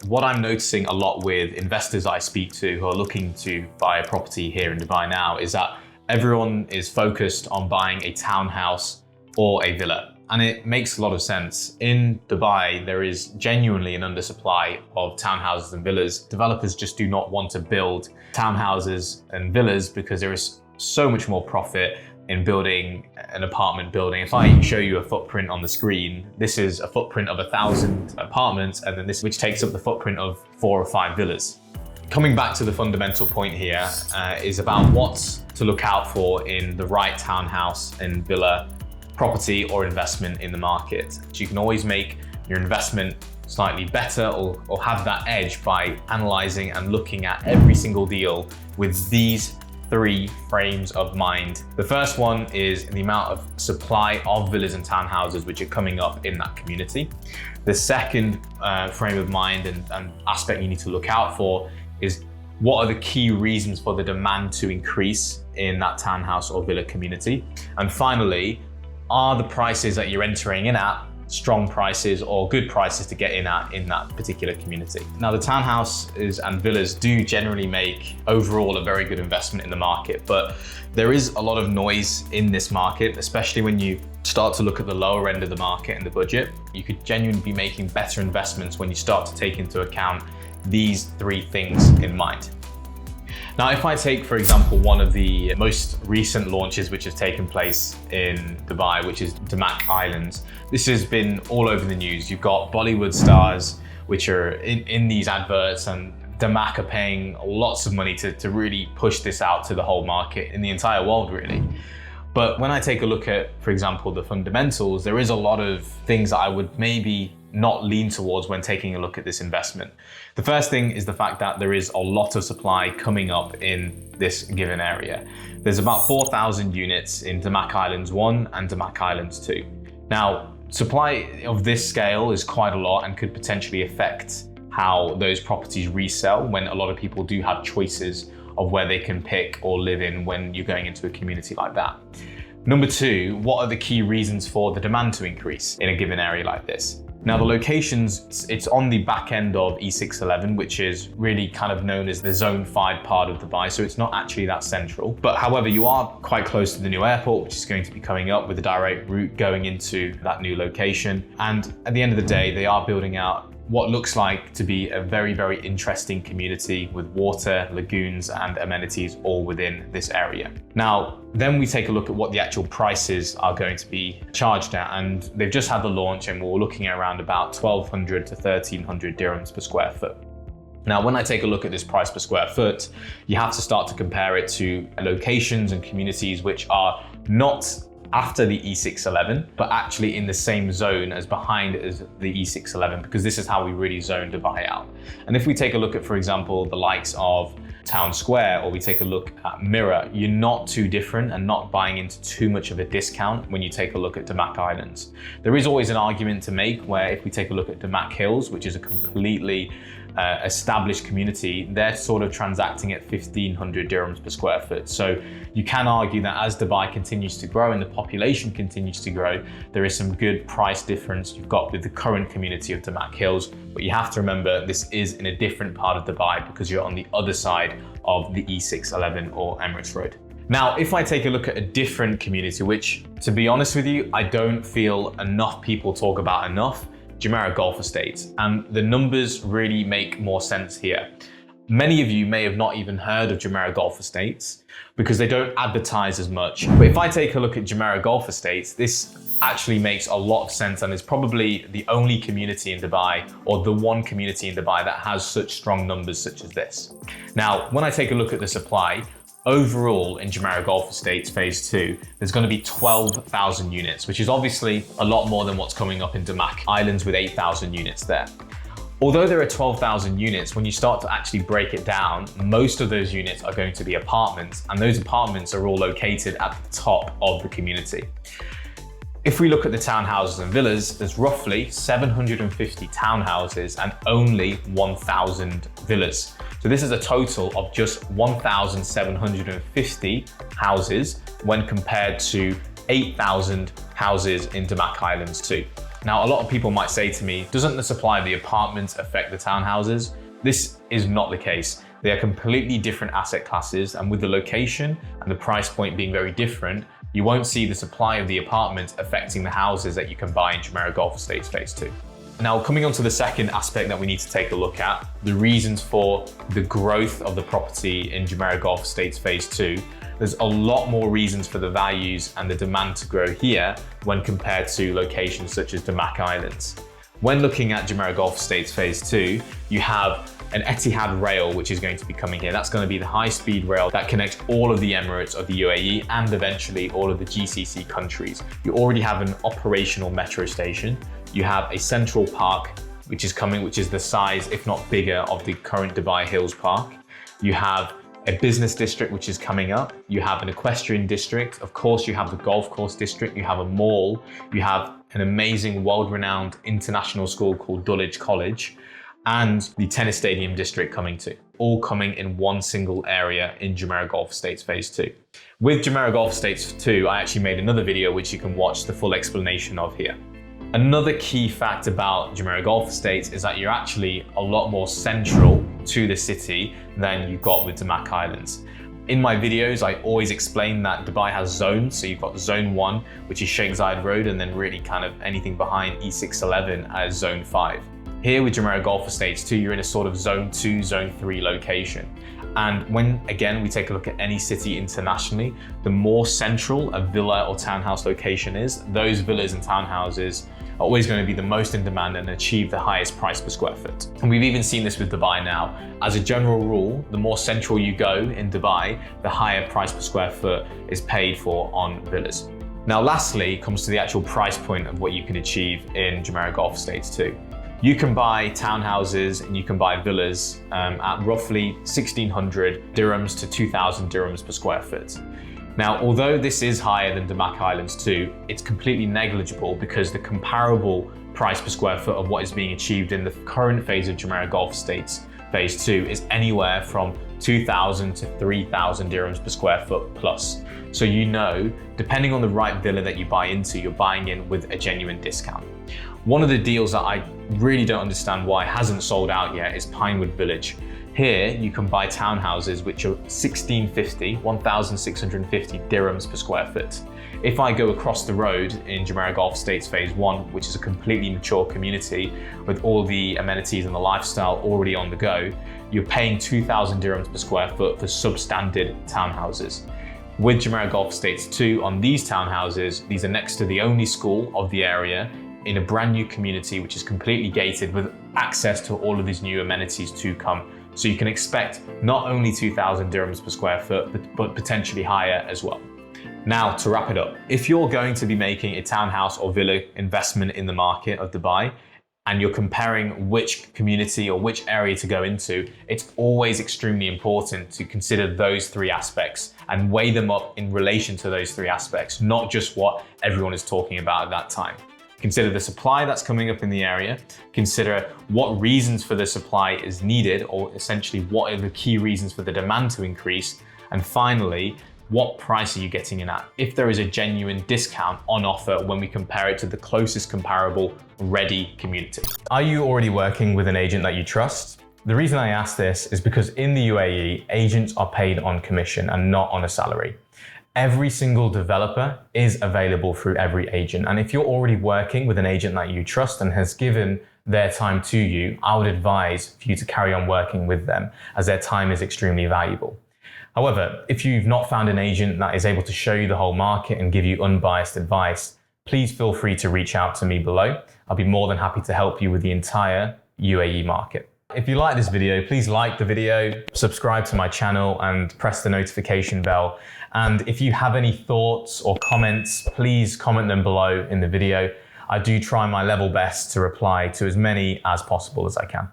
What I'm noticing a lot with investors I speak to who are looking to buy a property here in Dubai now is that everyone is focused on buying a townhouse or a villa. And it makes a lot of sense. In Dubai, there is genuinely an undersupply of townhouses and villas. Developers just do not want to build townhouses and villas because there is so much more profit in building an apartment building. If I show you a footprint on the screen, this is a footprint of 1,000 apartments, and then this which takes up the footprint of 4 or 5 villas. Coming back to the fundamental point here is about what to look out for in the right townhouse and villa property or investment in the market. So you can always make your investment slightly better or have that edge by analyzing and looking at every single deal with these 3 frames of mind. The first one is the amount of supply of villas and townhouses which are coming up in that community. The second frame of mind and aspect you need to look out for is what are the key reasons for the demand to increase in that townhouse or villa community. And finally, are the prices that you're entering in at strong prices or good prices to get in at in that particular community. Now, the townhouses and villas do generally make overall a very good investment in the market, but there is a lot of noise in this market, especially when you start to look at the lower end of the market and the budget. You could genuinely be making better investments when you start to take into account these 3 things in mind. Now, if I take, for example, one of the most recent launches which has taken place in Dubai, which is Damac Islands, this has been all over the news. You've got Bollywood stars which are in these adverts, and Damac are paying lots of money to really push this out to the whole market in the entire world, really. But when I take a look at, for example, the fundamentals, there is a lot of things that I would maybe not lean towards when taking a look at this investment. The first thing is the fact that there is a lot of supply coming up in this given area. There's about 4,000 units in Damac Islands 1 and Damac Islands 2. Now, supply of this scale is quite a lot and could potentially affect how those properties resell when a lot of people do have choices of where they can pick or live in when you're going into a community like that. Number 2, what are the key reasons for the demand to increase in a given area like this? Now, the locations, it's on the back end of E611, which is really kind of known as the Zone 5 part of Dubai, so it's not actually that central. But however, you are quite close to the new airport, which is going to be coming up with a direct route going into that new location. And at the end of the day, they are building out what looks like to be a very, very interesting community with water, lagoons, and amenities all within this area. Now, then we take a look at what the actual prices are going to be charged at, and they've just had the launch and we're looking at around about 1,200 to 1,300 dirhams per square foot. Now, when I take a look at this price per square foot, you have to start to compare it to locations and communities which are not after the E611, but actually in the same zone as behind as the E611, because this is how we really zone Dubai out. And if we take a look at, for example, the likes of Town Square, or we take a look at Jumeirah, you're not too different and not buying into too much of a discount when you take a look at Damac Islands. There is always an argument to make where if we take a look at Damac Hills, which is a completely established community, they're sort of transacting at 1,500 dirhams per square foot. So you can argue that as Dubai continues to grow and the population continues to grow, there is some good price difference you've got with the current community of Damac Hills. But you have to remember this is in a different part of Dubai because you're on the other side of the E611 or Emirates Road. Now, if I take a look at a different community, which to be honest with you, I don't feel enough people talk about enough, Jumeirah Golf Estates, and the numbers really make more sense here. Many of you may have not even heard of Jumeirah Golf Estates because they don't advertise as much. But if I take a look at Jumeirah Golf Estates, this actually makes a lot of sense and is probably the only community in Dubai, or the one community in Dubai that has such strong numbers such as this. Now, when I take a look at the supply, overall in Jumeirah Golf Estates Phase 2, there's going to be 12,000 units, which is obviously a lot more than what's coming up in Damac Islands with 8,000 units there. Although there are 12,000 units, when you start to actually break it down, most of those units are going to be apartments, and those apartments are all located at the top of the community. If we look at the townhouses and villas, there's roughly 750 townhouses and only 1,000 villas. So this is a total of just 1,750 houses when compared to 8,000 houses in Damac Islands 2. Now, a lot of people might say to me, doesn't the supply of the apartments affect the townhouses? This is not the case. They are completely different asset classes, and with the location and the price point being very different, you won't see the supply of the apartments affecting the houses that you can buy in Jumeirah Golf Estates Phase 2. Now, coming on to the second aspect that we need to take a look at, the reasons for the growth of the property in Jumeirah Golf Estates Phase 2. There's a lot more reasons for the values and the demand to grow here when compared to locations such as Damac Islands. When looking at Jumeirah Golf Estates Phase 2, you have an Etihad rail which is going to be coming here. That's going to be the high-speed rail that connects all of the Emirates of the UAE and eventually all of the GCC countries. You already have an operational metro station. You have a central park which is coming, which is the size, if not bigger, of the current Dubai Hills Park. You have a business district which is coming up. You have an equestrian district. Of course, you have the golf course district. You have a mall. You have an amazing world-renowned international school called Dulwich College, and the tennis stadium district coming too. All coming in one single area in Jumeirah Golf Estates Phase 2. With Jumeirah Golf Estates 2, I actually made another video which you can watch the full explanation of here. Another key fact about Jumeirah Golf Estates is that you're actually a lot more central to the city than you got with Damac Islands. In my videos, I always explain that Dubai has zones. So you've got Zone 1, which is Sheikh Zayed Road, and then really kind of anything behind E611 as Zone 5. Here with Jumeirah Golf Estates 2, you're in a sort of Zone 2, Zone 3 location. And when, again, we take a look at any city internationally, the more central a villa or townhouse location is, those villas and townhouses are always going to be the most in demand and achieve the highest price per square foot. And we've even seen this with Dubai now. As a general rule, the more central you go in Dubai, the higher price per square foot is paid for on villas. Now, lastly, comes to the actual price point of what you can achieve in Jumeirah Golf Estates 2. You can buy townhouses and you can buy villas at roughly 1,600 dirhams to 2,000 dirhams per square foot. Now, although this is higher than Damac Islands 2, it's completely negligible because the comparable price per square foot of what is being achieved in the current phase of Jumeirah Golf Estates Phase 2 is anywhere from 2,000 to 3,000 dirhams per square foot plus. So you know, depending on the right villa that you buy into, you're buying in with a genuine discount. One of the deals that I really don't understand why hasn't sold out yet is Pinewood Village. Here, you can buy townhouses which are 1,650 dirhams per square foot. If I go across the road in Jumeirah Golf Estates Phase 1, which is a completely mature community with all the amenities and the lifestyle already on the go, you're paying 2,000 dirhams per square foot for substandard townhouses. With Jumeirah Golf Estates 2, on these townhouses, these are next to the only school of the area in a brand new community which is completely gated with access to all of these new amenities to come. So you can expect not only 2,000 dirhams per square foot, but potentially higher as well. Now, to wrap it up, if you're going to be making a townhouse or villa investment in the market of Dubai, and you're comparing which community or which area to go into, it's always extremely important to consider those three aspects and weigh them up in relation to those three aspects, not just what everyone is talking about at that time. Consider the supply that's coming up in the area, consider what reasons for the supply is needed, or essentially what are the key reasons for the demand to increase, and finally, what price are you getting in at? If there is a genuine discount on offer when we compare it to the closest comparable ready community. Are you already working with an agent that you trust? The reason I ask this is because in the UAE, agents are paid on commission and not on a salary. Every single developer is available through every agent. And if you're already working with an agent that you trust and has given their time to you, I would advise for you to carry on working with them as their time is extremely valuable. However, if you've not found an agent that is able to show you the whole market and give you unbiased advice, please feel free to reach out to me below. I'll be more than happy to help you with the entire UAE market. If you like this video, please like the video, subscribe to my channel and press the notification bell. And if you have any thoughts or comments, please comment them below in the video. I do try my level best to reply to as many as possible as I can.